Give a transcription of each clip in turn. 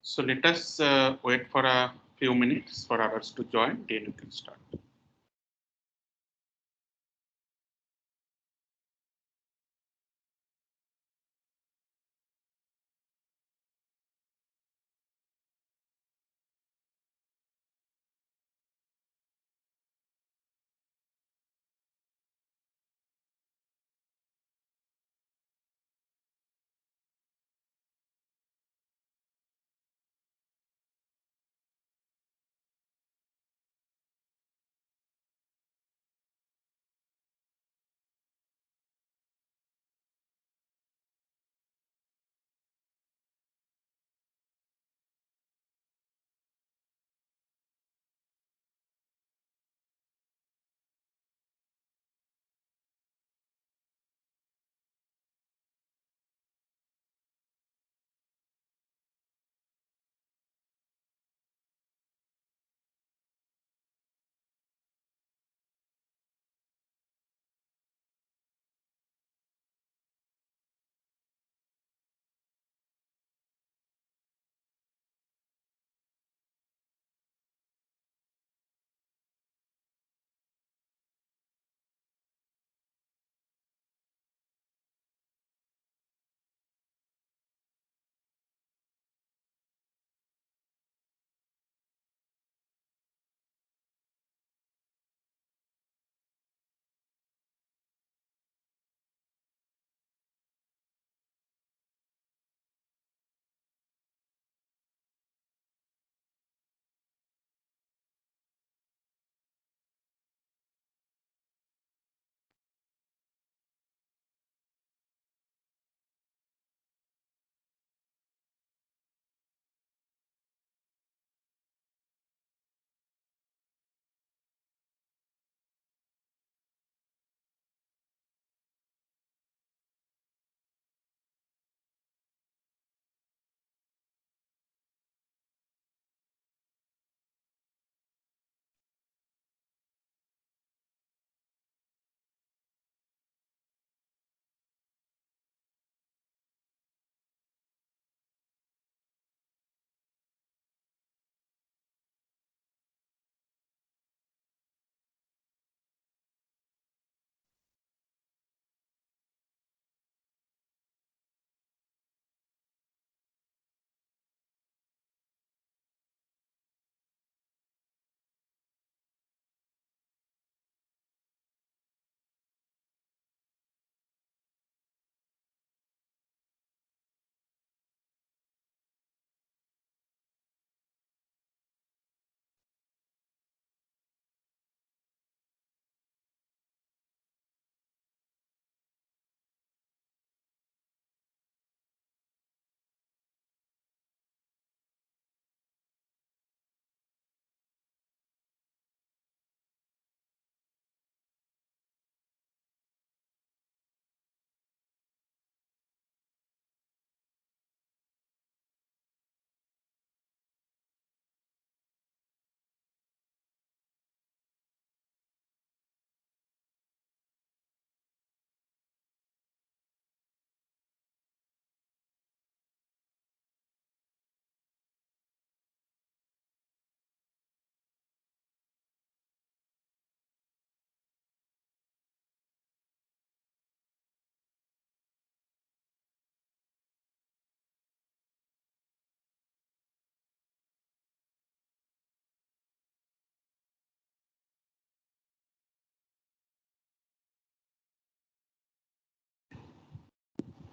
So let us wait for a few minutes for others to join, then you can start.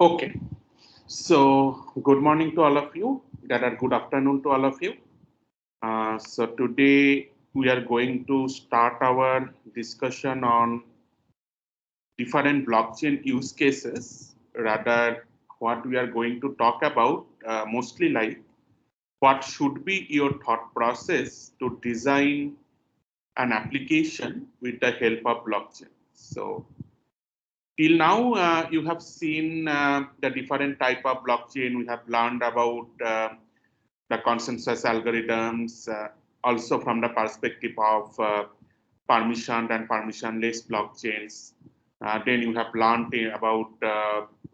Okay. So good morning to all of you. That are good afternoon to all of you. So today we are going to start our discussion on different blockchain use cases. Rather, what we are going to talk about mostly like what should be your thought process to design an application with the help of blockchain. So till now, you have seen the different type of blockchain. We have learned about the consensus algorithms, also from the perspective of permissioned and permissionless blockchains. Then you have learned about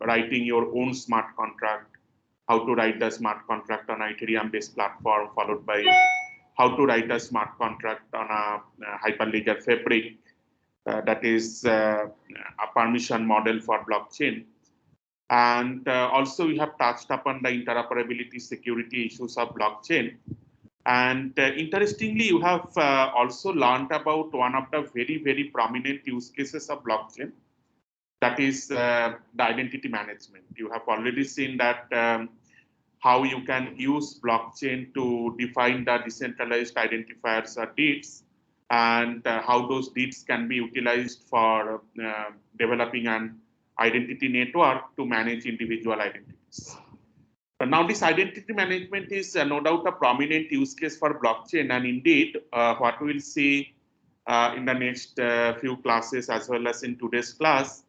writing your own smart contract. how to write the smart contract on an Ethereum-based platform, followed by how to write a smart contract on a Hyperledger Fabric that is a permission model for blockchain. And also we have touched upon the interoperability security issues of blockchain. And interestingly, you have also learned about one of the very, very prominent use cases of blockchain, that is the identity management. You have already seen that how you can use blockchain to define the decentralized identifiers or deeds, and how those deeds can be utilized for developing an identity network to manage individual identities. Now, this identity management is no doubt a prominent use case for blockchain, and indeed, what we'll see in the next few classes as well as in today's class,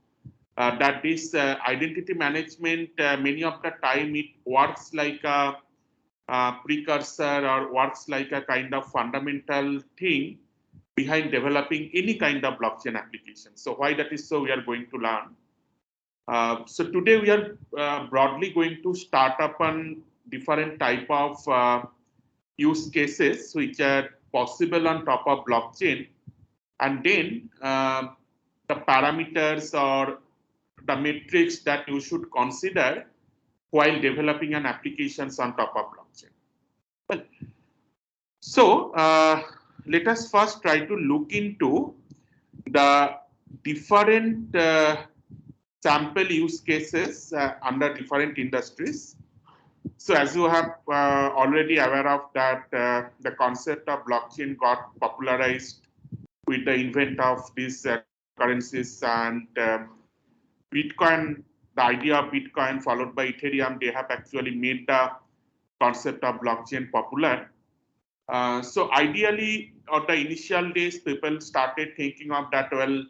that this identity management, many of the time it works like a precursor or works like a kind of fundamental thing behind developing any kind of blockchain application. So why that is so, we are going to learn. So today we are broadly going to start up on different type of use cases which are possible on top of blockchain, and then the parameters or the metrics that you should consider while developing an applications on top of blockchain. Well, so let us first try to look into the different sample use cases under different industries. So as you have already aware of that, the concept of blockchain got popularized with the invent of these currencies, and Bitcoin, the idea of Bitcoin followed by Ethereum, they have actually made the concept of blockchain popular. So ideally, on the initial days, people started thinking of that, well,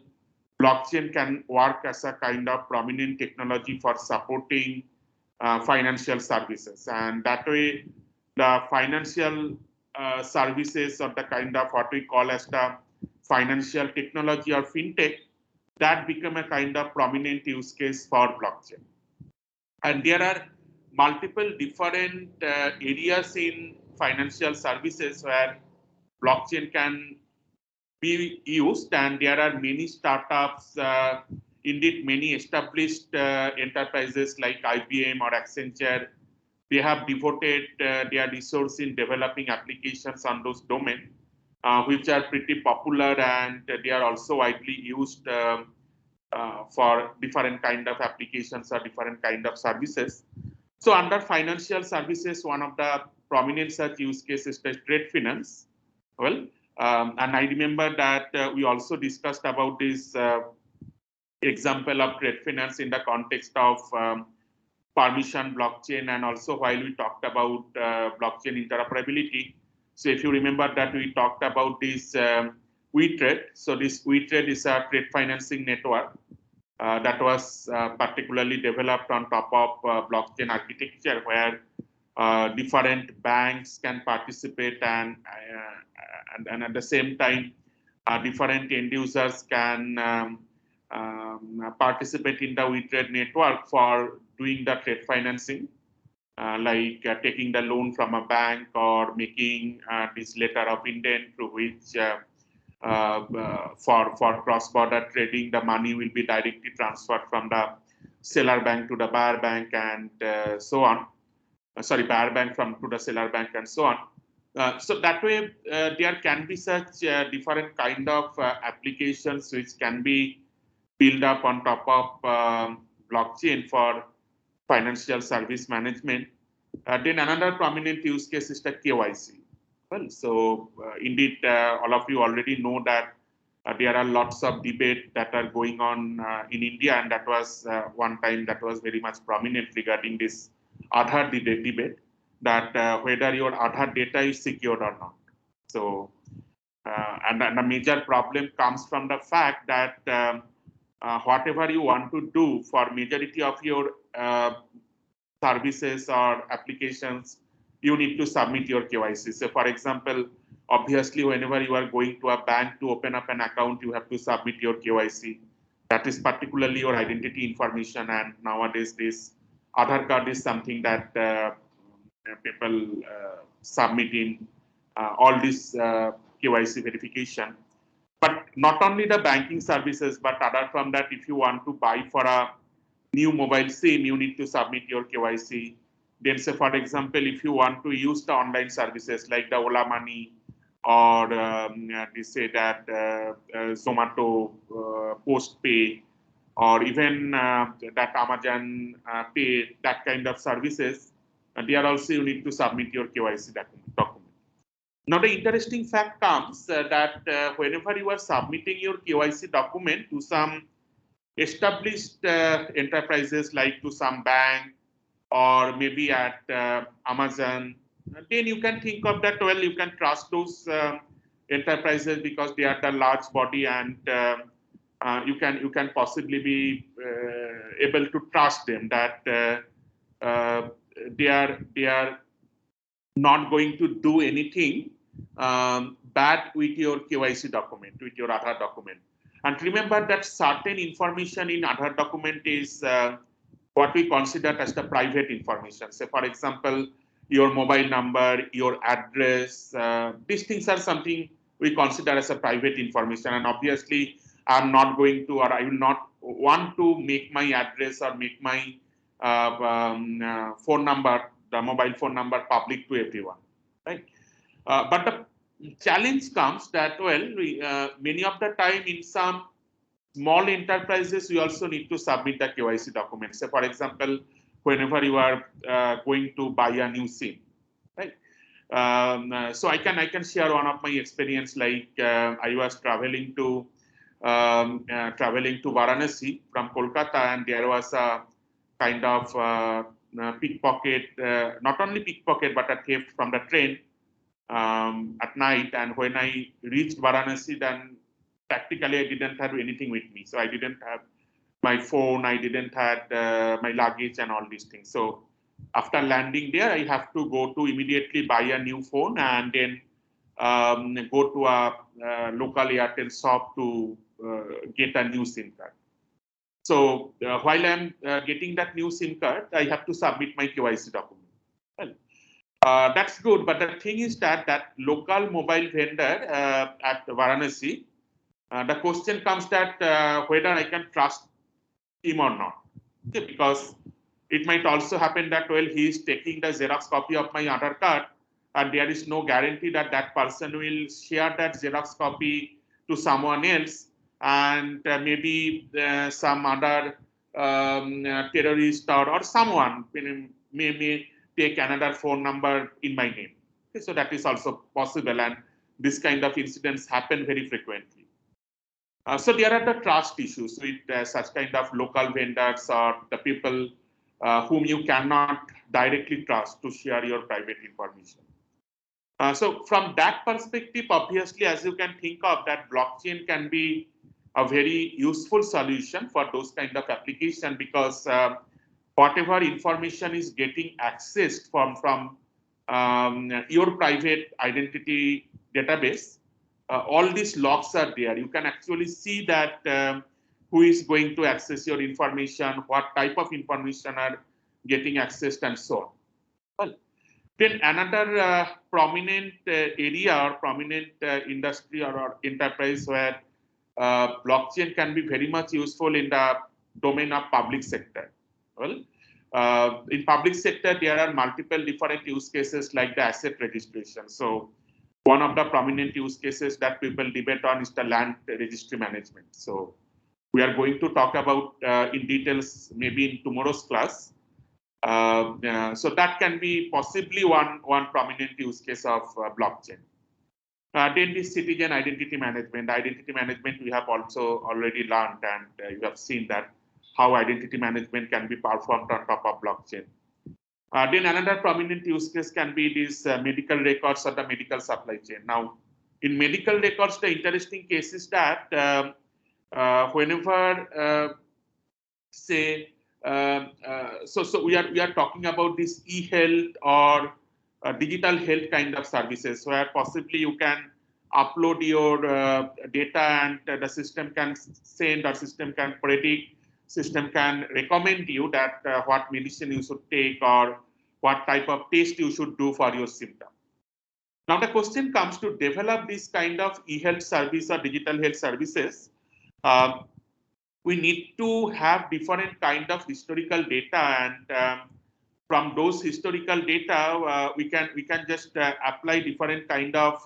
blockchain can work as a kind of prominent technology for supporting financial services. And that way, the financial services or the kind of what we call as the financial technology or fintech, that become a kind of prominent use case for blockchain. And there are multiple different areas in financial services where blockchain can be used, and there are many startups, indeed many established enterprises like IBM or Accenture. They have devoted their resource in developing applications on those domains, which are pretty popular, and they are also widely used for different kind of applications or different kind of services. So under financial services, one of the prominent such use cases is trade finance. Well, and I remember that we also discussed about this example of trade finance in the context of permission blockchain, and also while we talked about blockchain interoperability. So if you remember that we talked about this WeTrade. So this WeTrade is a trade financing network that was particularly developed on top of blockchain architecture, where different banks can participate, and at the same time, different end users can participate in the WeTrade network for doing the trade financing, like taking the loan from a bank or making this letter of intent through which for cross-border trading, the money will be directly transferred from the seller bank to the buyer bank, and so on. Buyer bank to the seller bank, and so on. So that way, there can be such different kind of applications which can be built up on top of blockchain for financial service management. Then another prominent use case is the KYC. Well, so indeed, all of you already know that there are lots of debate that are going on in India, and that was one time that was very much prominent regarding this Aadhaar debate, that whether your Aadhaar data is secured or not. So, and the major problem comes from the fact that whatever you want to do for majority of your services or applications, you need to submit your KYC. So for example, obviously, whenever you are going to a bank to open up an account, you have to submit your KYC. That is particularly your identity information, and nowadays this Aadhaar card is something that people submit in all this KYC verification. But not only the banking services, but other from that, if you want to buy for a new mobile SIM, you need to submit your KYC. Then say, for example, if you want to use the online services like the Ola Money or they say that Zomato Postpay or even that Amazon Pay, that kind of services, there also you need to submit your KYC document. Now, the interesting fact comes that whenever you are submitting your KYC document to some established enterprises like to some bank or maybe at Amazon, then you can think of that, well, you can trust those enterprises because they are the large body and you can possibly be able to trust them that they are not going to do anything bad with your KYC document, with your Aadhaar document. And remember that certain information in Aadhaar document is what we consider as the private information. So, for example, your mobile number, your address, these things are something we consider as a private information. And obviously, I'm not going to, or I will not want to make my address or make my phone number, the mobile phone number, public to everyone, right? But the challenge comes that, well, many of the time in some small enterprises, we also need to submit the KYC documents. So, for example, whenever you are going to buy a new SIM, right? So I can share one of my experience. Like I was traveling to Varanasi from Kolkata, and there was a kind of pickpocket, not only pickpocket but a theft from the train at night. And when I reached Varanasi, then practically I didn't have anything with me. So I didn't have my phone, I didn't have my luggage and all these things. So after landing there, I have to go to immediately buy a new phone and then go to a local Airtel shop to get a new SIM card. So while I'm getting that new SIM card, I have to submit my KYC document. Well, that's good, but the thing is that that local mobile vendor at Varanasi, the question comes that whether I can trust him or not. Okay, because it might also happen that, well, he is taking the Xerox copy of my Aadhaar card and there is no guarantee that that person will share that Xerox copy to someone else, and maybe some other terrorist or someone may take another phone number in my name. Okay, so that is also possible, and this kind of incidents happen very frequently. So there are the trust issues with such kind of local vendors or the people whom you cannot directly trust to share your private information. So from that perspective, obviously, as you can think of, that blockchain can be a very useful solution for those kind of application, because whatever information is getting accessed from your private identity database, all these logs are there. You can actually see that who is going to access your information, what type of information are getting accessed, and so on. Well, then another prominent area or prominent industry or enterprise where blockchain can be very much useful in the domain of public sector. Well, in public sector, there are multiple different use cases like the asset registration. So one of the prominent use cases that people debate on is the land registry management. So we are going to talk about in details maybe in tomorrow's class. So that can be possibly one prominent use case of blockchain. Then the citizen identity management. Identity management we have also already learned, and you have seen that how identity management can be performed on top of blockchain. Then another prominent use case can be these medical records or the medical supply chain. Now, in medical records, the interesting case is that whenever say so we are talking about this e-health or digital health kind of services where possibly you can upload your data and the system can send or system can predict system can recommend you that what medicine you should take or what type of test you should do for your symptom. Now the question comes to develop this kind of e-health service or digital health services. We need to have different kind of historical data, and from those historical data, we can just apply different kind of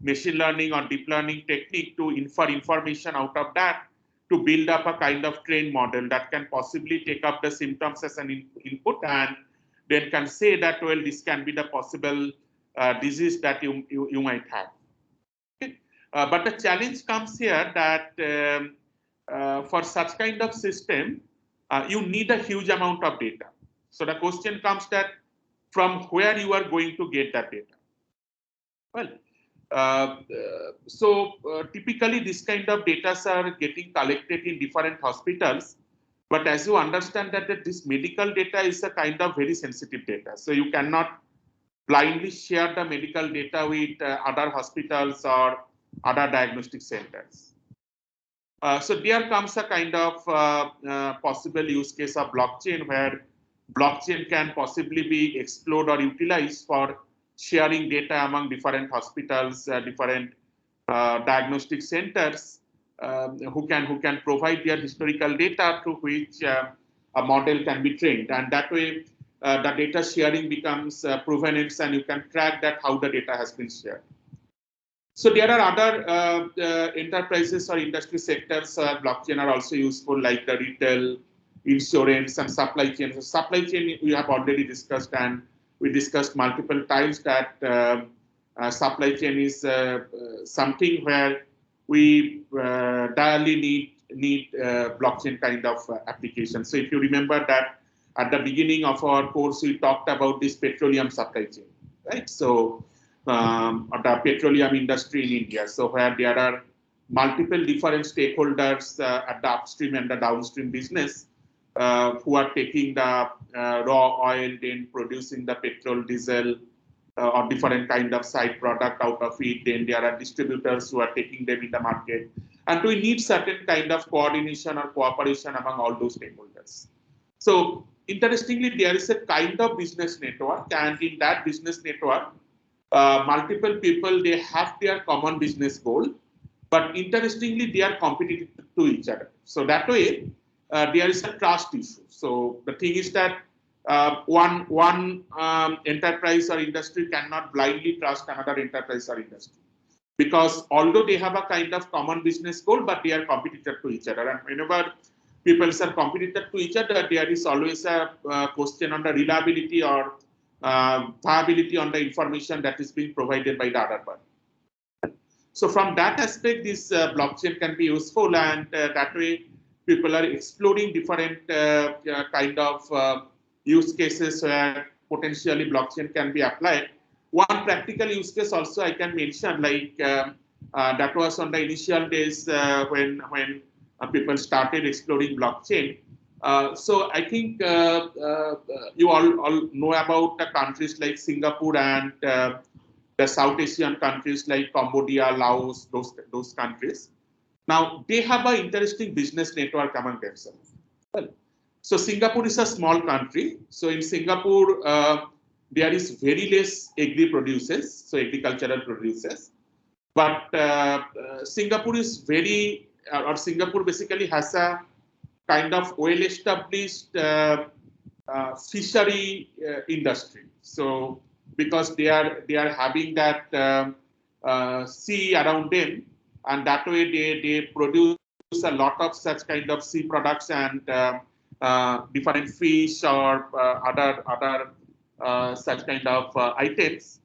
machine learning or deep learning technique to infer information out of that to build up a kind of trained model that can possibly take up the symptoms as an input and then can say that, well, this can be the possible disease that you might have. Okay? But the challenge comes here that for such kind of system, you need a huge amount of data. So the question comes that from where you are going to get that data. Well, typically this kind of data are getting collected in different hospitals. But as you understand that this medical data is a kind of very sensitive data. So you cannot blindly share the medical data with other hospitals or other diagnostic centers. So there comes a kind of possible use case of blockchain where blockchain can possibly be explored or utilized for sharing data among different hospitals, different diagnostic centers who can provide their historical data through which a model can be trained. And that way, the data sharing becomes provenance, and you can track that how the data has been shared. So there are other enterprises or industry sectors blockchain are also useful, like the retail, insurance, and supply chain. So supply chain we have already discussed, and we discussed multiple times that supply chain is something where we direly need blockchain kind of application. So if you remember that at the beginning of our course, we talked about this petroleum supply chain, right? So the petroleum industry in India. So where there are multiple different stakeholders at the upstream and the downstream business who are taking the raw oil, then producing the petrol, diesel, or different kind of side product out of it. Then there are distributors who are taking them in the market. And we need certain kind of coordination or cooperation among all those stakeholders. So interestingly, there is a kind of business network, and in that business network, multiple people, they have their common business goal, but interestingly, they are competitive to each other. So that way, there is a trust issue. So the thing is that one enterprise or industry cannot blindly trust another enterprise or industry, because although they have a kind of common business goal, but they are competitive to each other. And whenever people are competitive to each other, there is always a question on the reliability or viability on the information that is being provided by the other party. So from that aspect, this blockchain can be useful, and that way people are exploring different kind of use cases where potentially blockchain can be applied. One practical use case also I can mention, like that was on the initial days when people started exploring blockchain. So I think you all know about the countries like Singapore and the South Asian countries like Cambodia, Laos, those countries. Now they have an interesting business network among themselves. Well, so Singapore is a small country. So in Singapore, there is very less agri-producers, so agricultural producers. But Singapore is very, or Singapore basically has a kind of well-established fishery industry. So because they are having that sea around them, and that way they produce a lot of such kind of sea products and different fish or other such kind of items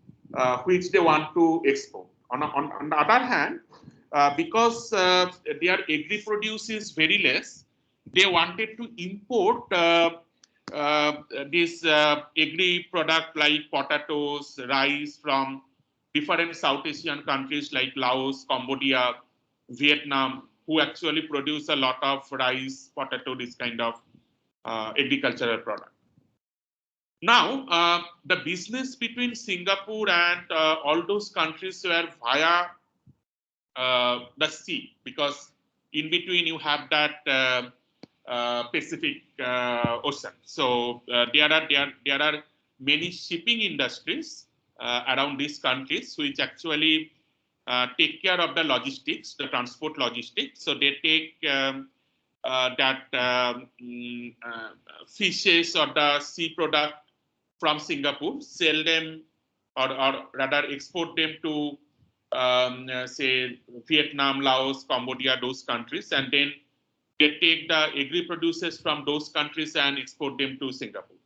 which they want to export. On the other hand, because their agri produce is very less, they wanted to import this agri product like potatoes, rice from different South Asian countries like Laos, Cambodia, Vietnam, who actually produce a lot of rice, potato, this kind of agricultural product. Now, the business between Singapore and all those countries were via the sea, because in between you have that Pacific Ocean. So there are many shipping industries around these countries which actually take care of the logistics, the transport logistics. So they take fishes or the sea product from Singapore, sell them or rather export them to say Vietnam, Laos, Cambodia, those countries, and then they take the agri-producers from those countries and export them to Singapore.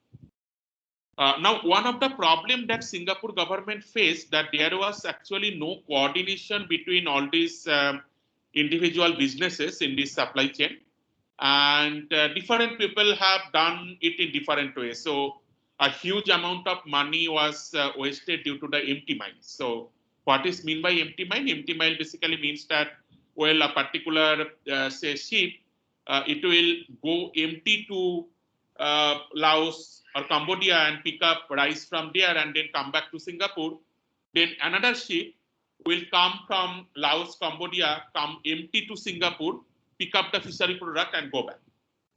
Now, one of the problems that Singapore government faced that there was actually no coordination between all these individual businesses in this supply chain, and different people have done it in different ways. So a huge amount of money was wasted due to the empty mines. So what is mean by empty mine? Empty mine basically means that, well, a particular say ship, it will go empty to Laos or Cambodia and pick up rice from there and then come back to Singapore. Then another ship will come from Laos, Cambodia, come empty to Singapore, pick up the fishery product and go back.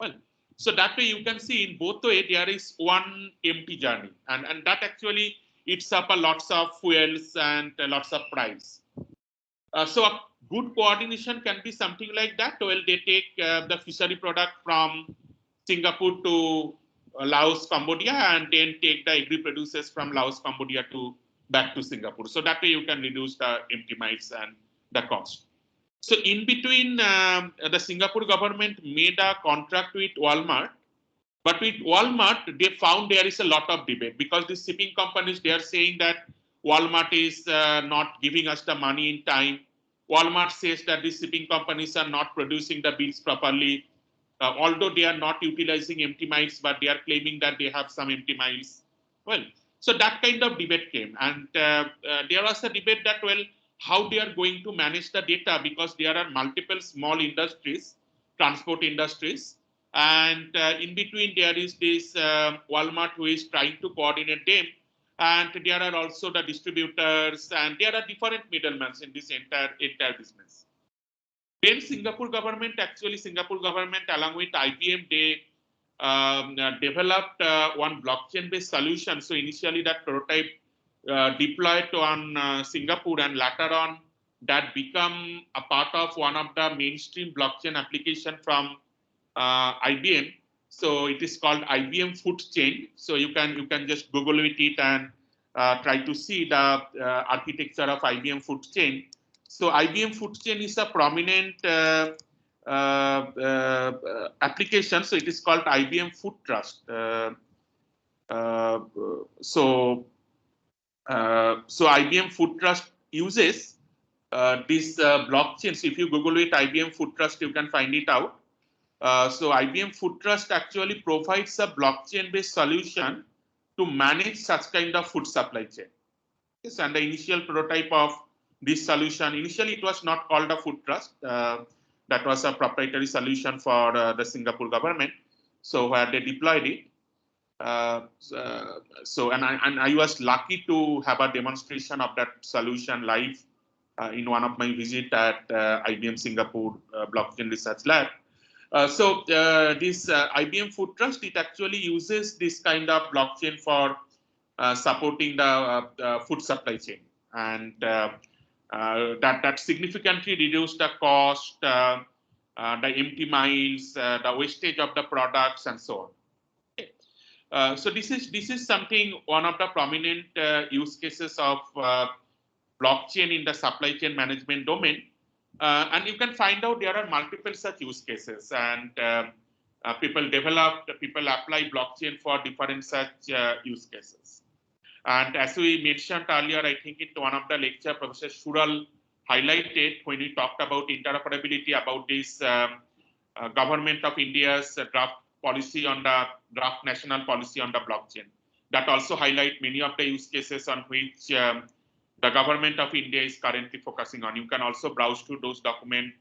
Well, so that way you can see in both ways there is one empty journey, and that actually eats up a lots of fuels and lots of price. So a good coordination can be something like that. Well, they take the fishery product from Singapore to Laos, Cambodia, and then take the agri producers from Laos, Cambodia to back to Singapore. So that way you can reduce the empty mines and the cost. So in between, the Singapore government made a contract with Walmart, but with Walmart, they found there is a lot of debate because the shipping companies, they are saying that Walmart is not giving us the money in time. Walmart says that the shipping companies are not producing the bills properly, although they are not utilizing empty miles, but they are claiming that they have some empty miles. Well, so that kind of debate came, and there was a debate that, well, how they are going to manage the data because there are multiple small industries, transport industries, and in between there is this Walmart who is trying to coordinate them, and there are also the distributors, and there are different middlemen in this entire business. Then Singapore government along with IBM, they developed one blockchain-based solution. So initially that prototype deployed on Singapore, and later on that become a part of one of the mainstream blockchain application from IBM. So it is called IBM Food Chain. So you can just Google it and try to see the architecture of IBM Food Chain. So IBM Food Chain is a prominent application. So it is called IBM Food Trust. So IBM Food Trust uses this blockchain. So if you Google it, IBM Food Trust, you can find it out. So IBM Food Trust actually provides a blockchain-based solution to manage such kind of food supply chain. Yes, and the initial prototype of this solution, initially it was not called a Food Trust. That was a proprietary solution for the Singapore government. So where they deployed it. I was lucky to have a demonstration of that solution live in one of my visits at IBM Singapore Blockchain Research Lab. This IBM Food Trust, it actually uses this kind of blockchain for supporting the food supply chain, and that significantly reduced the cost, the empty miles, the wastage of the products, and so on. So this is something, one of the prominent use cases of blockchain in the supply chain management domain. And you can find out there are multiple such use cases, and people apply blockchain for different such use cases. And as we mentioned earlier, I think in one of the lecture, Professor Sural highlighted when we talked about interoperability, about this government of India's draft national policy on the blockchain. That also highlight many of the use cases on which the government of India is currently focusing on. You can also browse through those documents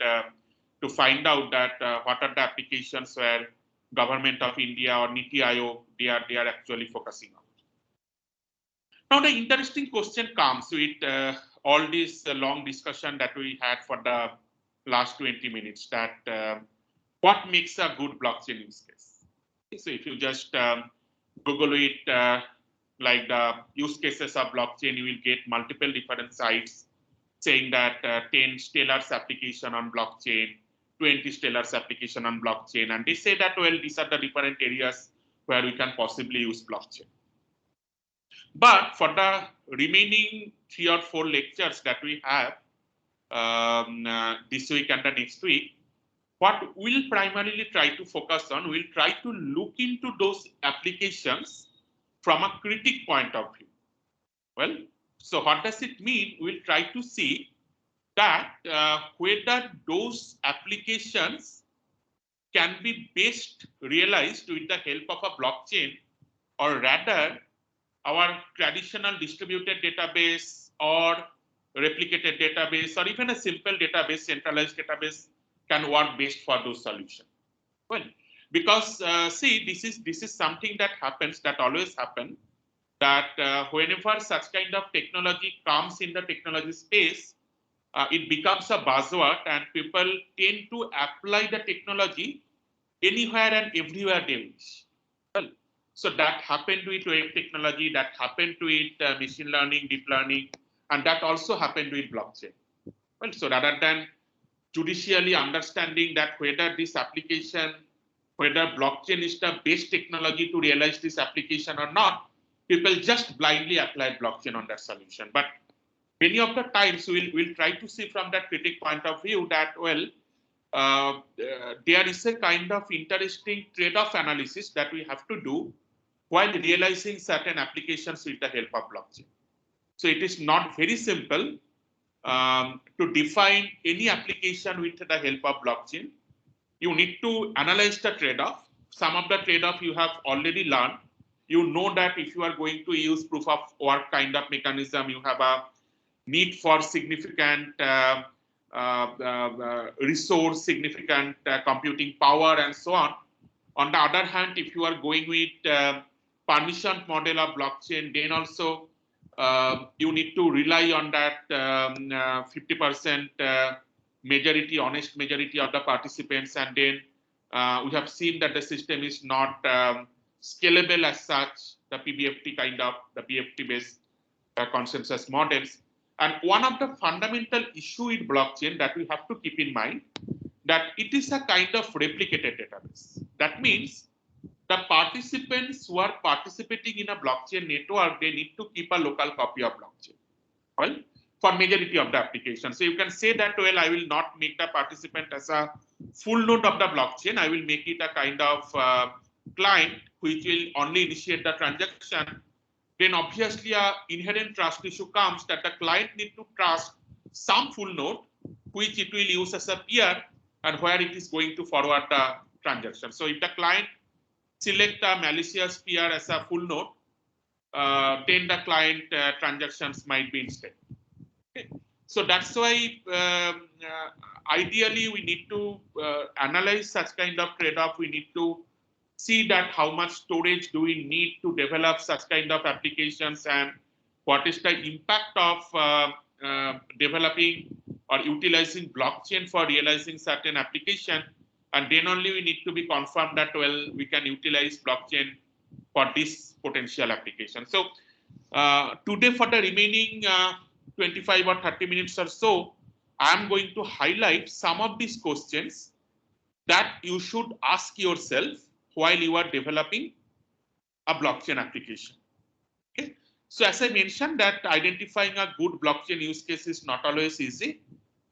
to find out that what are the applications where government of India or NITI Aayog they are actually focusing on. Now the interesting question comes with all this long discussion that we had for the last 20 minutes, that what makes a good blockchain use case. So if you just Google it, like the use cases of blockchain, you will get multiple different sites saying that 10 Stellar's application on blockchain, 20 Stellar's application on blockchain. And they say that, well, these are the different areas where we can possibly use blockchain. But for the remaining 3 or 4 lectures that we have this week and the next week, what we'll primarily try to focus on, we'll try to look into those applications from a critic point of view. Well, so what does it mean? We'll try to see that whether those applications can be best realized with the help of a blockchain, or rather our traditional distributed database or replicated database or even a simple database, centralized database can work best for those solutions. Well, because see, this is something that happens, that always happen, that whenever such kind of technology comes in the technology space, it becomes a buzzword and people tend to apply the technology anywhere and everywhere they wish. Well, so that happened with web technology, that happened with machine learning, deep learning, and that also happened with blockchain. Well, so rather than judicially understanding that whether this application, whether blockchain is the best technology to realize this application or not, people just blindly apply blockchain on that solution. But many of the times we'll try to see from that critic point of view that, well, there is a kind of interesting trade-off analysis that we have to do while realizing certain applications with the help of blockchain. So it is not very simple to define any application with the help of blockchain. You need to analyze the trade-off. Some of the trade-off you have already learned. You know that if you are going to use proof of work kind of mechanism, you have a need for significant resource, significant computing power, and so on. On the other hand, if you are going with permission model of blockchain, then also you need to rely on that 50% majority, honest majority of the participants, and then we have seen that the system is not scalable as such, the PBFT kind of, the BFT-based consensus models. And one of the fundamental issue in blockchain that we have to keep in mind, that it is a kind of replicated database. That means the participants who are participating in a blockchain network, they need to keep a local copy of blockchain, well, for majority of the applications. So you can say that, well, I will not make the participant as a full node of the blockchain. I will make it a kind of client which will only initiate the transaction. Then obviously an inherent trust issue comes that the client need to trust some full node which it will use as a peer and where it is going to forward the transaction. So if the client select a malicious peer as a full node, then the client transactions might be instead. Okay. So that's why ideally we need to analyze such kind of trade-off. We need to see that how much storage do we need to develop such kind of applications, and what is the impact of developing or utilizing blockchain for realizing certain application. And then only we need to be confirmed that, well, we can utilize blockchain for this potential application. So today for the remaining 25 or 30 minutes or so, I'm going to highlight some of these questions that you should ask yourself while you are developing a blockchain application. Okay. So as I mentioned that identifying a good blockchain use case is not always easy.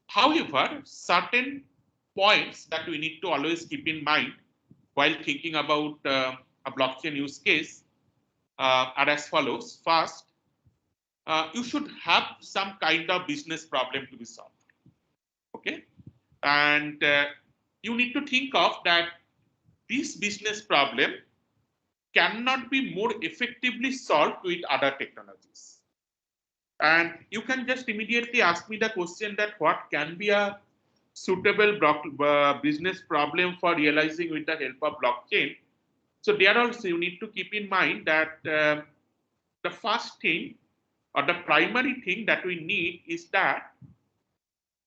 However, certain points that we need to always keep in mind while thinking about a blockchain use case are as follows. First, you should have some kind of business problem to be solved. Okay, and you need to think of that this business problem cannot be more effectively solved with other technologies. And you can just immediately ask me the question that what can be a suitable business problem for realizing with the help of blockchain. So there also you need to keep in mind that the first thing or the primary thing that we need is that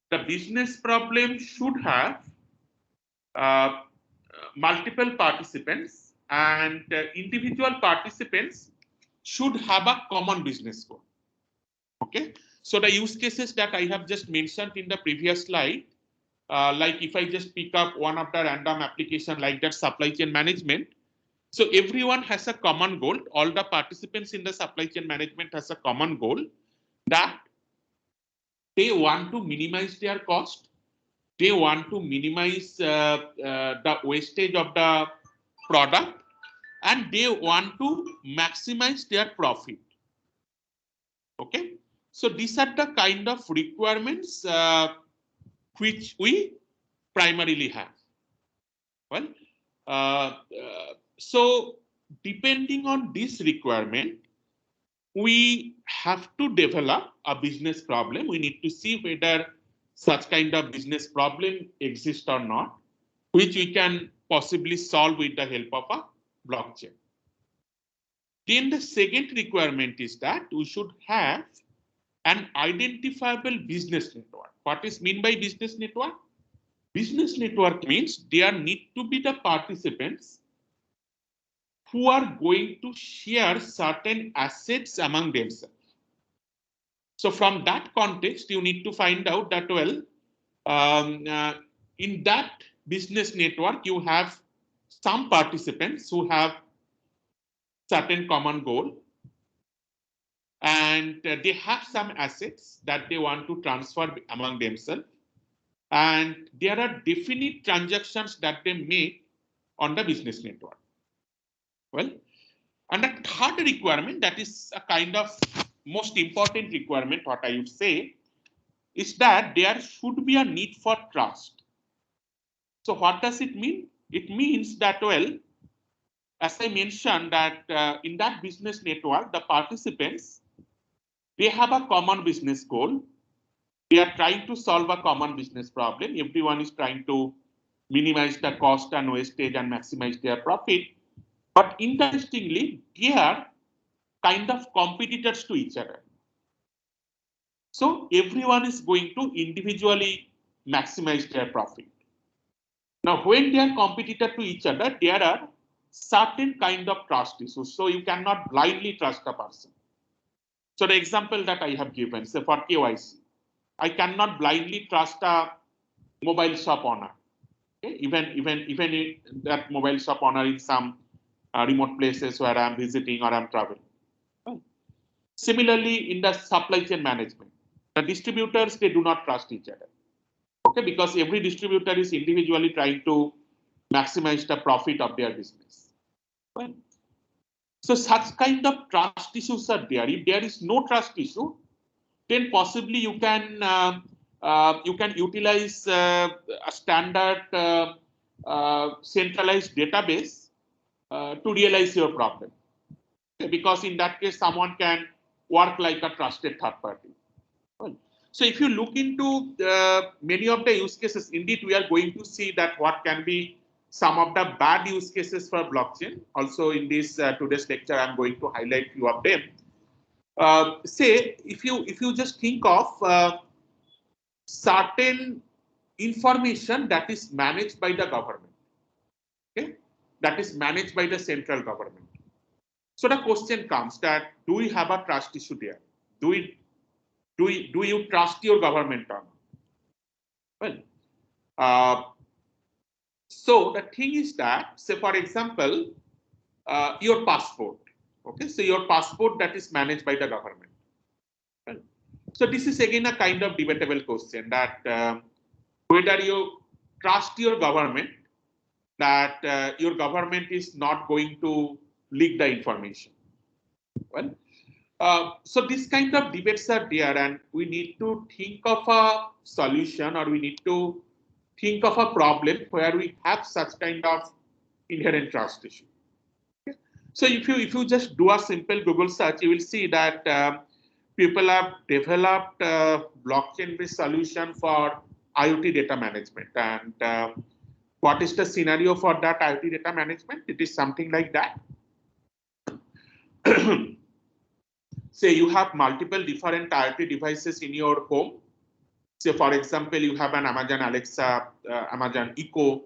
the business problem should have multiple participants, and individual participants should have a common business goal. Okay, so the use cases that I have just mentioned in the previous slide, like if I just pick up one of the random application like that supply chain management, so everyone has a common goal. All the participants in the supply chain management has a common goal that they want to minimize their cost. They want to minimize the wastage of the product, and they want to maximize their profit. Okay, so these are the kind of requirements which we primarily have. Well, so depending on this requirement, we have to develop a business problem. We need to see whether such kind of business problem exists or not, which we can possibly solve with the help of a blockchain. Then the second requirement is that we should have an identifiable business network. What is meant by business network? Business network means there need to be the participants who are going to share certain assets among themselves. So from that context, you need to find out that, well, in that business network, you have some participants who have certain common goal, and they have some assets that they want to transfer among themselves. And there are definite transactions that they make on the business network. Well, and the third requirement, that is a kind of most important requirement, what I would say, is that there should be a need for trust. So what does it mean? It means that, well, as I mentioned, that in that business network, the participants, they have a common business goal. They are trying to solve a common business problem. Everyone is trying to minimize the cost and wastage and maximize their profit. But interestingly, they are kind of competitors to each other. So everyone is going to individually maximize their profit. Now, when they are competitor to each other, there are certain kind of trust issues. So you cannot blindly trust a person. So the example that I have given, say for KYC, I cannot blindly trust a mobile shop owner. Okay? Even that mobile shop owner in some remote places where I'm visiting or I'm traveling. Right. Similarly, in the supply chain management, the distributors, they do not trust each other. Okay, because every distributor is individually trying to maximize the profit of their business. Right. So such kind of trust issues are there. If there is no trust issue, then possibly you can utilize a standard centralized database to realize your problem. Okay, because in that case, someone can work like a trusted third party. Well, so if you look into many of the use cases, indeed, we are going to see that what can be some of the bad use cases for blockchain. Also in this today's lecture, I'm going to highlight few of them. Say if you just think of certain information that is managed by the government, okay, that is managed by the central government. So the question comes that, do we have a trust issue there? Do you trust your government or not? Well, so the thing is that, say for example, your passport. Okay, so your passport that is managed by the government. Well, so this is again a kind of debatable question, that whether you trust your government, that your government is not going to leak the information. Well, so this kind of debates are there, and we need to think of a solution, or we need to think of a problem where we have such kind of inherent trust issue. Okay. So if you just do a simple Google search, you will see that people have developed a blockchain-based solution for IoT data management. And what is the scenario for that IoT data management? It is something like that. Say you have multiple different IoT devices in your home. Say, for example, you have an Amazon Alexa, Amazon Echo,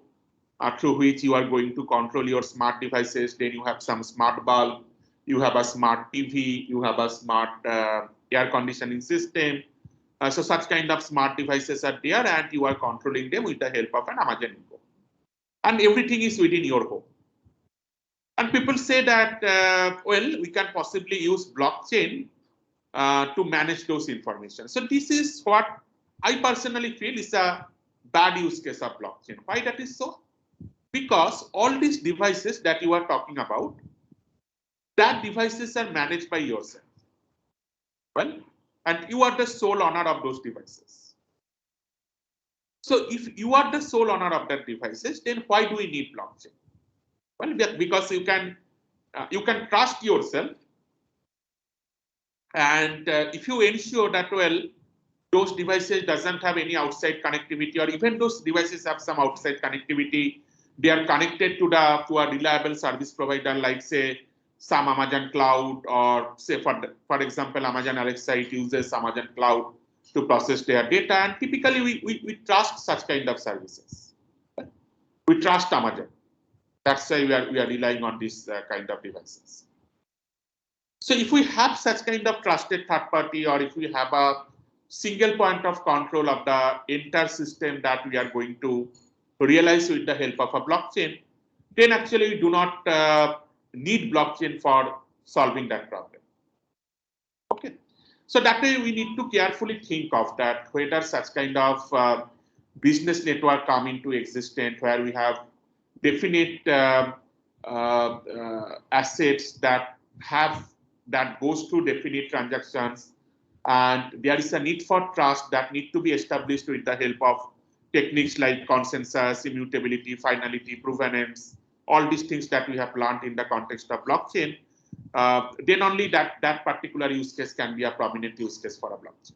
through which you are going to control your smart devices. Then you have some smart bulb, you have a smart TV, you have a smart air conditioning system. So such kind of smart devices are there, and you are controlling them with the help of an Amazon Echo. And everything is within your home. And people say that, well, we can possibly use blockchain to manage those information. So this is what I personally feel is a bad use case of blockchain. Why that is so? Because all these devices that you are talking about, that devices are managed by yourself. Well, and you are the sole owner of those devices. So if you are the sole owner of that devices, then why do we need blockchain? Well, because you can trust yourself, and if you ensure that, well, those devices doesn't have any outside connectivity, or even those devices have some outside connectivity, they are connected to a reliable service provider, like say some Amazon cloud, or say for example Amazon Alexa, it uses Amazon cloud to process their data, and typically we trust such kind of services. We trust Amazon. That's why we are relying on these kind of devices. So if we have such kind of trusted third party, or if we have a single point of control of the entire system that we are going to realize with the help of a blockchain, then actually we do not need blockchain for solving that problem. Okay, so that way we need to carefully think of that, whether such kind of business network come into existence where we have definite assets that goes through definite transactions, and there is a need for trust that need to be established with the help of techniques like consensus, immutability, finality, provenance, all these things that we have learned in the context of blockchain. Then only that particular use case can be a prominent use case for a blockchain.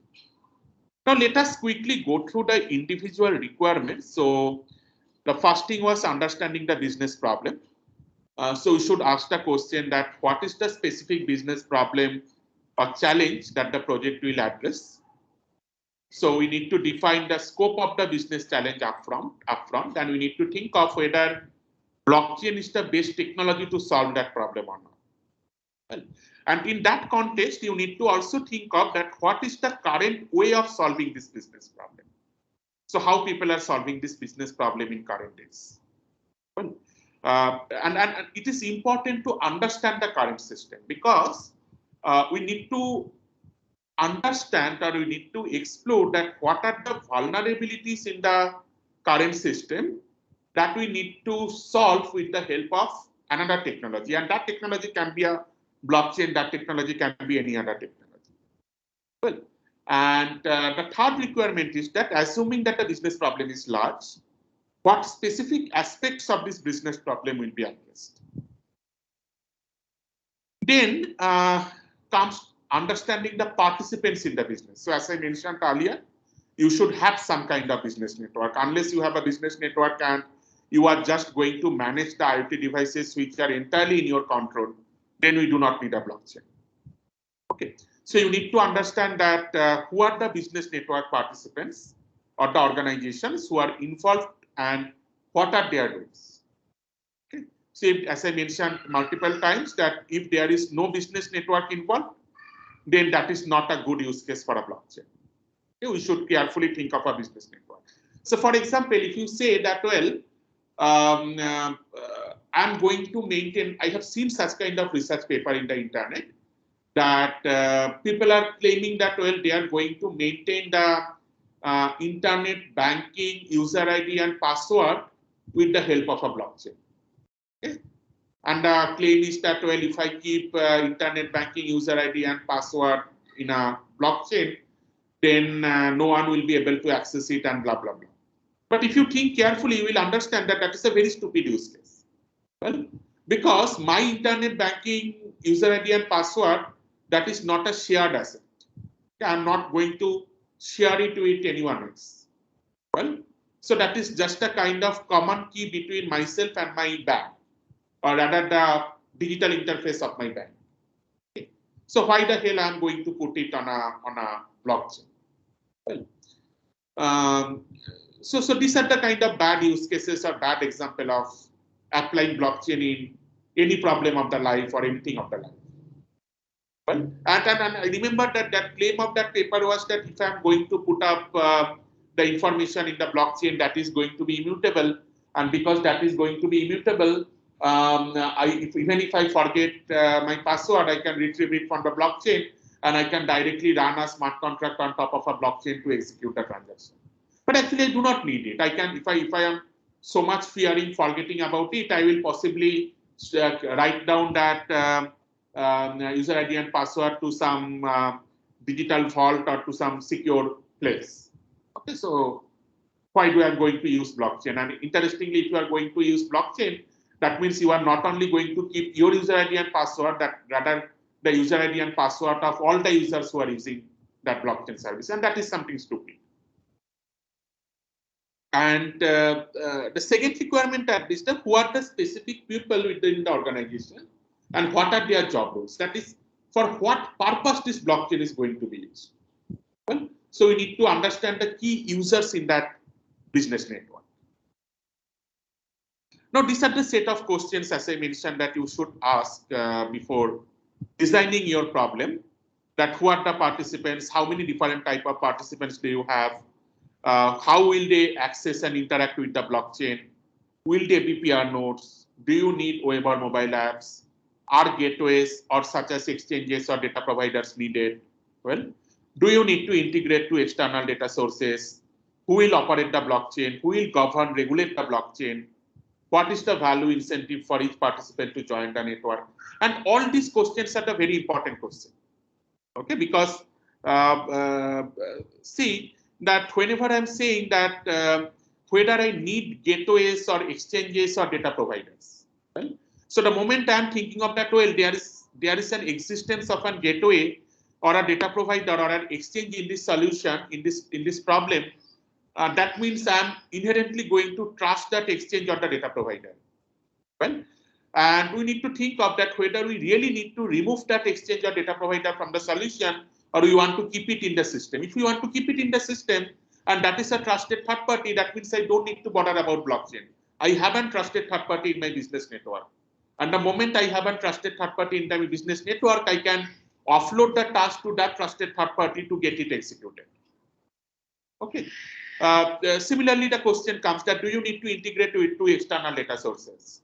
Now let us quickly go through the individual requirements. So the first thing was understanding the business problem. So we should ask the question that what is the specific business problem or challenge that the project will address. So we need to define the scope of the business challenge upfront, and we need to think of whether blockchain is the best technology to solve that problem or not. Well, and in that context, you need to also think of that what is the current way of solving this business problem. So how people are solving this business problem in current days. Well, and it is important to understand the current system, because we need to understand, or we need to explore that what are the vulnerabilities in the current system that we need to solve with the help of another technology. And that technology can be a blockchain, that technology can be any other technology. Well, and the third requirement is that assuming that the business problem is large, what specific aspects of this business problem will be addressed. Then comes understanding the participants in the business. So as I mentioned earlier, you should have some kind of business network. Unless you have a business network and you are just going to manage the IoT devices which are entirely in your control, then we do not need a blockchain. Okay, so you need to understand that who are the business network participants or the organizations who are involved and what are their roles. Okay, so as I mentioned multiple times that if there is no business network involved, then that is not a good use case for a blockchain. Okay, we should carefully think of a business network. So for example, if you say that, well, I'm going to maintain, I have seen such kind of research paper in the internet that people are claiming that, well, they are going to maintain the internet banking user ID and password with the help of a blockchain. Okay? And the claim is that, well, if I keep internet banking user ID and password in a blockchain, then no one will be able to access it and blah, blah, blah. But if you think carefully, you will understand that that is a very stupid use case. Well, because my internet banking user ID and password, that is not a shared asset. Okay, I'm not going to share it with anyone else. Well, so that is just a kind of common key between myself and my bank, or rather the digital interface of my bank. Okay. So why the hell I'm going to put it on a blockchain? Well, So these are the kind of bad use cases or bad example of applying blockchain in any problem of the life or anything of the life. Well, and I remember that claim of that paper was that if I'm going to put up the information in the blockchain, that is going to be immutable, and because that is going to be immutable, even if I forget my password, I can retrieve it from the blockchain, and I can directly run a smart contract on top of a blockchain to execute a transaction. But actually, I do not need it. I can, if I am so much fearing forgetting about it, I will possibly write down that user ID and password to some digital vault or to some secure place. Okay, so why do I going to use blockchain? And interestingly, if you are going to use blockchain, that means you are not only going to keep your user ID and password, that rather the user ID and password of all the users who are using that blockchain service, and that is something stupid. And the second requirement is that who are the specific people within the organization and what are their job roles. That is, for what purpose this blockchain is going to be used. Well, so we need to understand the key users in that business network. Now, these are the set of questions, as I mentioned, that you should ask before designing your problem. That who are the participants, how many different type of participants do you have, how will they access and interact with the blockchain, will they be peer nodes, do you need web or mobile apps, are gateways or such as exchanges or data providers needed, well, do you need to integrate to external data sources, who will operate the blockchain, who will govern, regulate the blockchain, what is the value incentive for each participant to join the network, and all these questions are the very important questions. Okay, because see that whenever I'm saying that whether I need gateways or exchanges or data providers, right? So the moment I'm thinking of that, well, there is an existence of a gateway or a data provider or an exchange in this solution, in this problem, that means I'm inherently going to trust that exchange or the data provider. Well, and we need to think of that whether we really need to remove that exchange or data provider from the solution, or we want to keep it in the system. If we want to keep it in the system and that is a trusted third party, that means I don't need to bother about blockchain. I haven't trusted third party in my business network. And the moment I haven't trusted third party in my business network, I can offload the task to that trusted third party to get it executed. Okay. Similarly, the question comes that do you need to integrate to external data sources?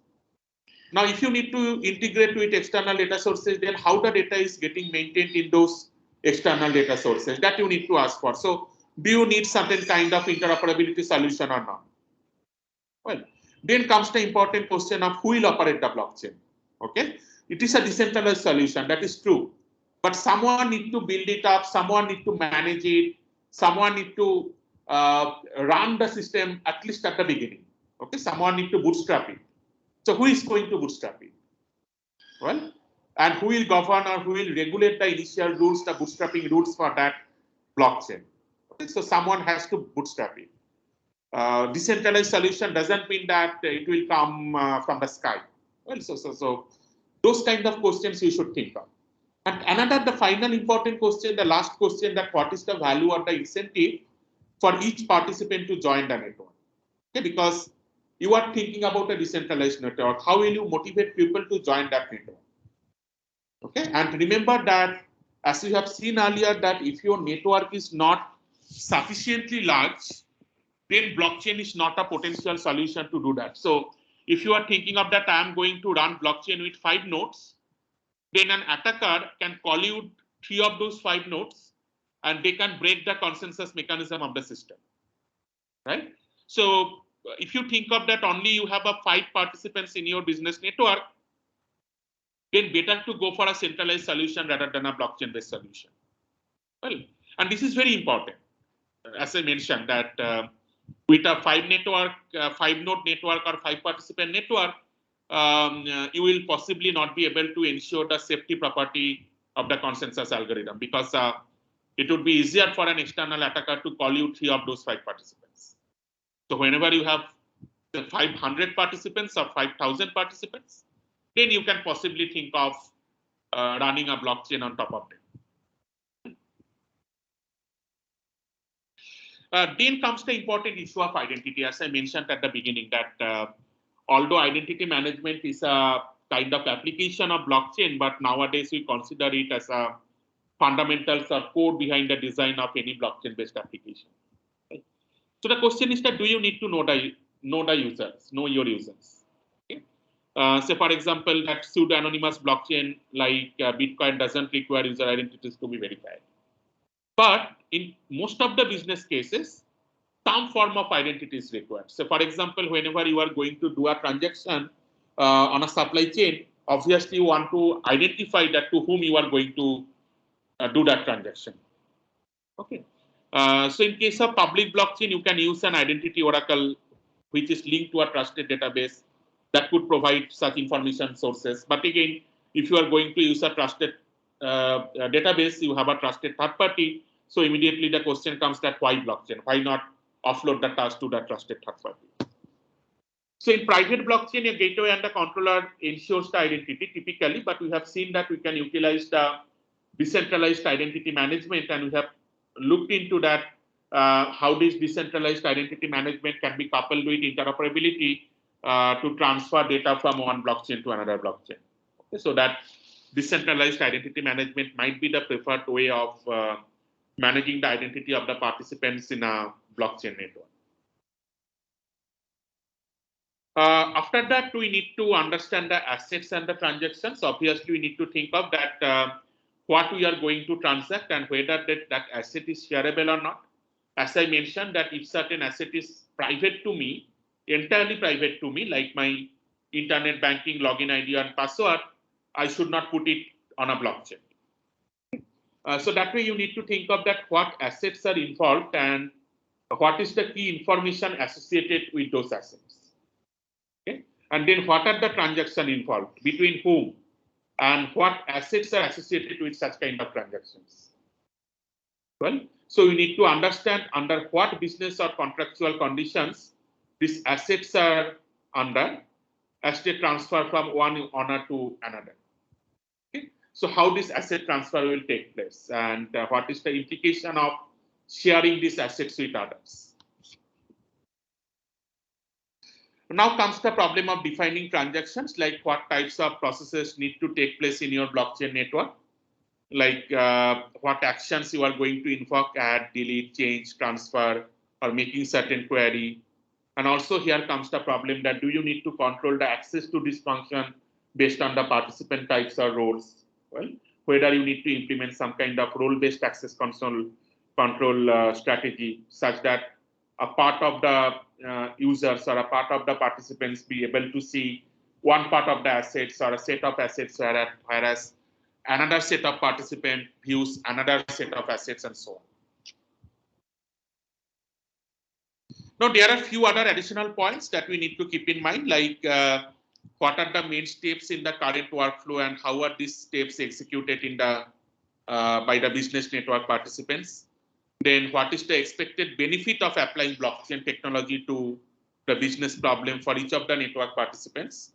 Now, if you need to integrate with external data sources, then how the data is getting maintained in those external data sources, that you need to ask for. So, do you need certain kind of interoperability solution or not? Well, then comes the important question of who will operate the blockchain. Okay, it is a decentralized solution, that is true, but someone need to build it up, someone need to manage it, someone need to run the system at least at the beginning. Okay, someone need to bootstrap it. So who is going to bootstrap it? Well, and who will govern or who will regulate the initial rules, the bootstrapping rules for that blockchain? Okay, so someone has to bootstrap it. Decentralized solution doesn't mean that it will come from the sky. Well, so those kind of questions you should think of. And another, the final important question, the last question, that what is the value or the incentive for each participant to join the network? Okay, because you are thinking about a decentralized network. How will you motivate people to join that network? Okay, and remember that as you have seen earlier, that if your network is not sufficiently large, then blockchain is not a potential solution to do that. So if you are thinking of that, I am going to run blockchain with 5 nodes, then an attacker can collude 3 of those 5 nodes and they can break the consensus mechanism of the system, right? So if you think of that only you have 5 participants in your business network, then better to go for a centralized solution rather than a blockchain based solution. Well, and this is very important. As I mentioned that with a 5 node network or 5 participant network, you will possibly not be able to ensure the safety property of the consensus algorithm, because it would be easier for an external attacker to collude 3 of those 5 participants. So whenever you have 500 participants or 5,000 participants, then you can possibly think of running a blockchain on top of them. Then comes the important issue of identity, as I mentioned at the beginning, that although identity management is a kind of application of blockchain, but nowadays we consider it as a fundamentals or core behind the design of any blockchain-based application. Right? So the question is that do you need to know the users, know your users? Okay? Say for example, that pseudo-anonymous blockchain like Bitcoin doesn't require user identities to be verified. But in most of the business cases, some form of identity is required. So for example, whenever you are going to do a transaction on a supply chain, obviously you want to identify that to whom you are going to do that transaction. Okay. So in case of public blockchain, you can use an identity oracle, which is linked to a trusted database that could provide such information sources. But again, if you are going to use a trusted database, you have a trusted third party. So immediately the question comes that why blockchain? Why not offload the task to the trusted third party? So in private blockchain, a gateway and the controller ensures the identity typically, but we have seen that we can utilize the decentralized identity management, and we have looked into that how this decentralized identity management can be coupled with interoperability to transfer data from one blockchain to another blockchain. Okay, so that decentralized identity management might be the preferred way of managing the identity of the participants in a blockchain network. After that, we need to understand the assets and the transactions. Obviously, we need to think of that what we are going to transact and whether that asset is shareable or not. As I mentioned, that if certain asset is private to me, entirely private to me, like my internet banking login ID and password, I should not put it on a blockchain. So that way you need to think of that what assets are involved and what is the key information associated with those assets. Okay? And then what are the transactions involved, between whom, and what assets are associated with such kind of transactions. Well, so you need to understand under what business or contractual conditions these assets are under as they transfer from one owner to another. Okay? So how this asset transfer will take place, and what is the implication of sharing these assets with others. Now comes the problem of defining transactions, like what types of processes need to take place in your blockchain network, like what actions you are going to invoke, add, delete, change, transfer, or making certain query. And also here comes the problem that do you need to control the access to this function based on the participant types or roles? Well, whether you need to implement some kind of role-based access control strategy such that a part of the users or a part of the participants be able to see one part of the assets or a set of assets, whereas another set of participant views another set of assets, and so on. Now, there are a few other additional points that we need to keep in mind, like what are the main steps in the current workflow and how are these steps executed in the by the business network participants. Then what is the expected benefit of applying blockchain technology to the business problem for each of the network participants,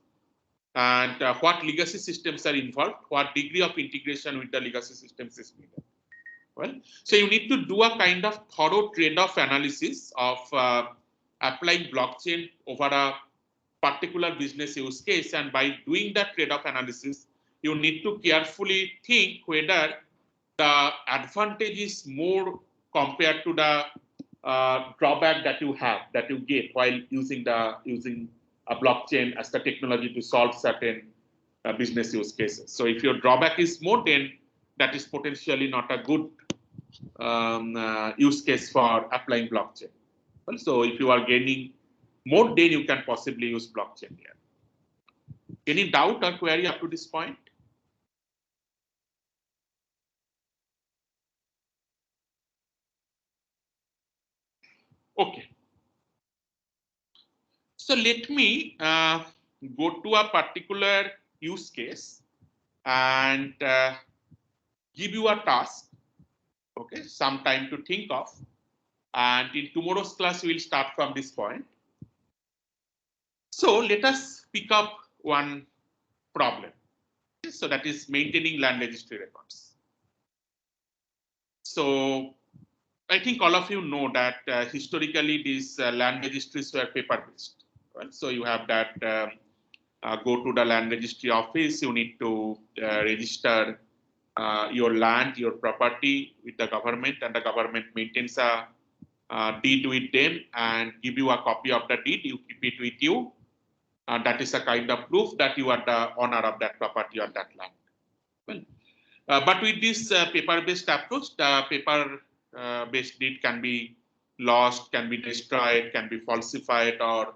and what legacy systems are involved, what degree of integration with the legacy systems is needed. Well, so you need to do a kind of thorough trade-off analysis of applying blockchain over a particular business use case, and by doing that trade-off analysis, you need to carefully think whether the advantage is more compared to the drawback that you get while using a blockchain as the technology to solve certain business use cases. So if your drawback is more, then that is potentially not a good use case for applying blockchain. Well, so if you are gaining more, then you can possibly use blockchain here. Any doubt or query up to this point? Okay. So let me go to a particular use case and give you a task, okay, some time to think of. And in tomorrow's class, we will start from this point. So let us pick up one problem. So that is maintaining land registry records. So I think all of you know that historically these land registries were paper-based. Right? So you have that go to the land registry office. You need to register your land, your property with the government, and the government maintains a deed with them and give you a copy of the deed. You keep it with you. That is a kind of proof that you are the owner of that property or that land. Well, but with this paper-based approach, the paper-based deed can be lost, can be destroyed, can be falsified, or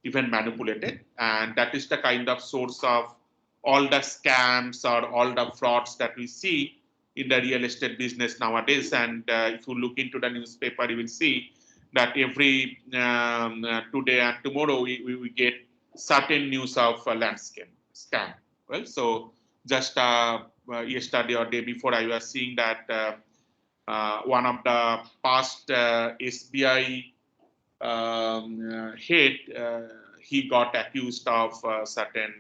even manipulated. And that is the kind of source of all the scams or all the frauds that we see in the real estate business nowadays. And if you look into the newspaper, you will see that every today and tomorrow we get certain news of landscape scam. Well, so just yesterday or day before, I was seeing that one of the past SBI head, he got accused of certain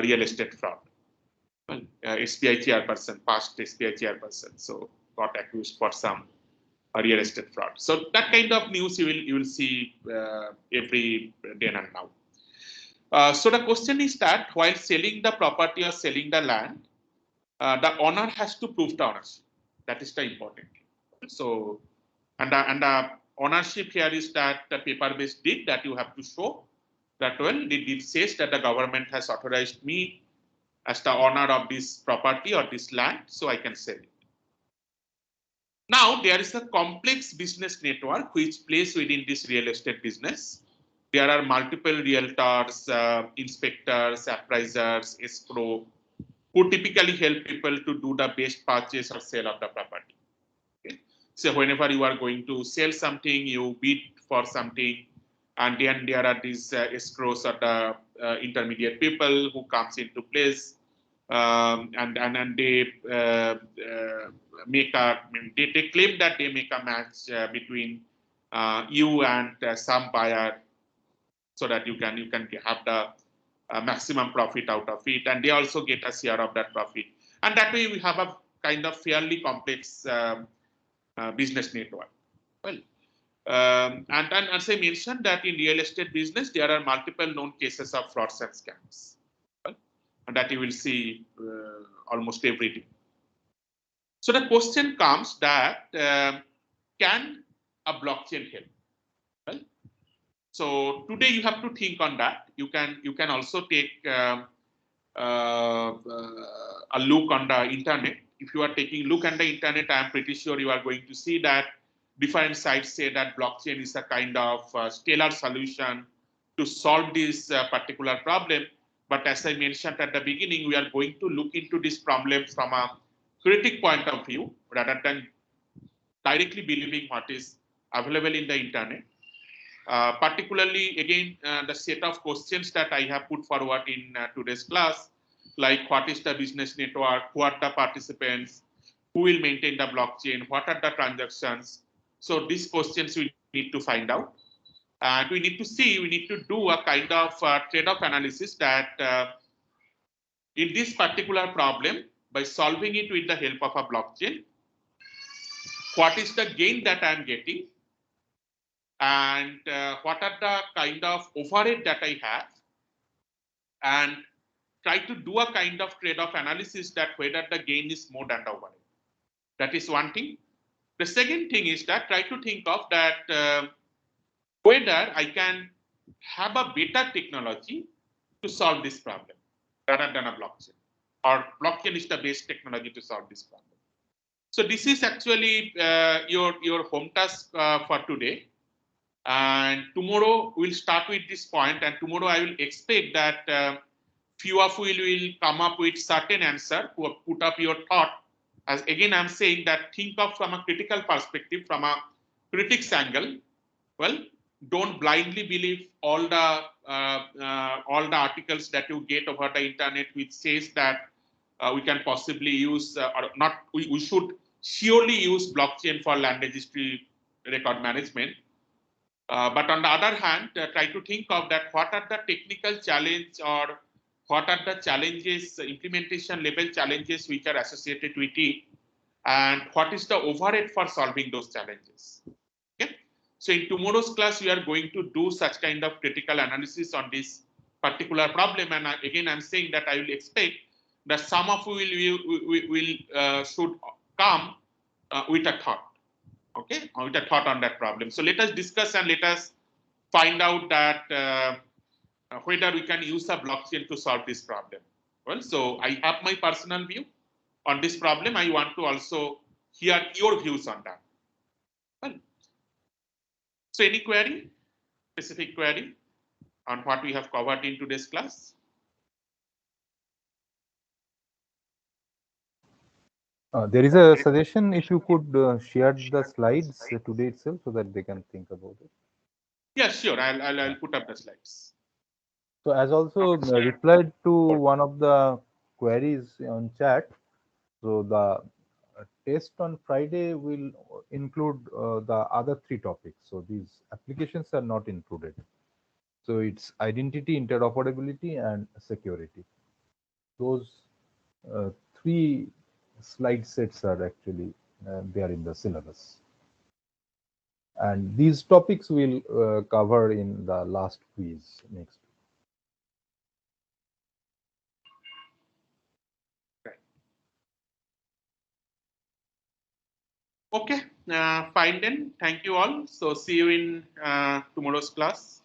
real estate fraud. Well, SBI chairperson, past SBI chairperson, so got accused for some real estate fraud. So that kind of news you will see every day and now. So the question is that while selling the property or selling the land, the owner has to prove the ownership. That is the important thing. So, and the ownership here is that the paper-based deed that you have to show that, well, the deed says that the government has authorized me as the owner of this property or this land, so I can sell it. Now, there is a complex business network which plays within this real estate business. There are multiple realtors, inspectors, appraisers, escrow, who typically help people to do the best purchase or sale of the property. Okay? So whenever you are going to sell something, you bid for something, and then there are these escrows or the intermediate people who comes into place, and they make a they claim that they make a match between you and some buyer, so that you can have the maximum profit out of it, and they also get a share of that profit. And that way we have a kind of fairly complex business network. Well, and as I mentioned that in real estate business, there are multiple known cases of frauds and scams. Well, and that you will see almost every day. So the question comes that can a blockchain help? Well, so today you have to think on that. You can also take a look on the internet. If you are taking a look on the internet, I am pretty sure you are going to see that different sites say that blockchain is a kind of stellar solution to solve this particular problem. But as I mentioned at the beginning, we are going to look into this problem from a critic point of view rather than directly believing what is available in the internet. Particularly, again, the set of questions that I have put forward in today's class, like what is the business network, who are the participants, who will maintain the blockchain, what are the transactions. So these questions we need to find out. And we need to see, we need to do a kind of trade-off analysis that in this particular problem, by solving it with the help of a blockchain, what is the gain that I am getting, and what are the kind of overhead that I have, and try to do a kind of trade-off analysis that whether the gain is more than the overhead. That is one thing. The second thing is that try to think of that whether I can have a better technology to solve this problem rather than a blockchain, or blockchain is the best technology to solve this problem. So this is actually your home task for today. And tomorrow we'll start with this point, and tomorrow I will expect that few of you will come up with certain answer, who put up your thought. As again, I'm saying that think of from a critical perspective, from a critic's angle. Well, don't blindly believe all the articles that you get over the internet, which says that we can possibly use or not. We should surely use blockchain for land registry record management. But on the other hand, try to think of that what are the technical challenge or what are the challenges, implementation level challenges which are associated with it, and what is the overhead for solving those challenges. Okay. So in tomorrow's class, we are going to do such kind of critical analysis on this particular problem. And again, I'm saying that I will expect that some of you will should come with a thought. Okay, with a thought on that problem. So let us discuss and let us find out that whether we can use a blockchain to solve this problem. Well, so I have my personal view on this problem. I want to also hear your views on that. Well, so any query, specific query on what we have covered in today's class? There is a suggestion if you could share the slides today itself so that they can think about it. Yeah, sure. I'll put up the slides. So as also replied to one of the queries on chat, so the test on Friday will include the other three topics. So these applications are not included. So it's identity, interoperability, and security. Those uh, three slide sets are actually there in the syllabus. And these topics we'll cover in the last quiz next week. Right. Okay, fine then. Thank you all. So see you in tomorrow's class.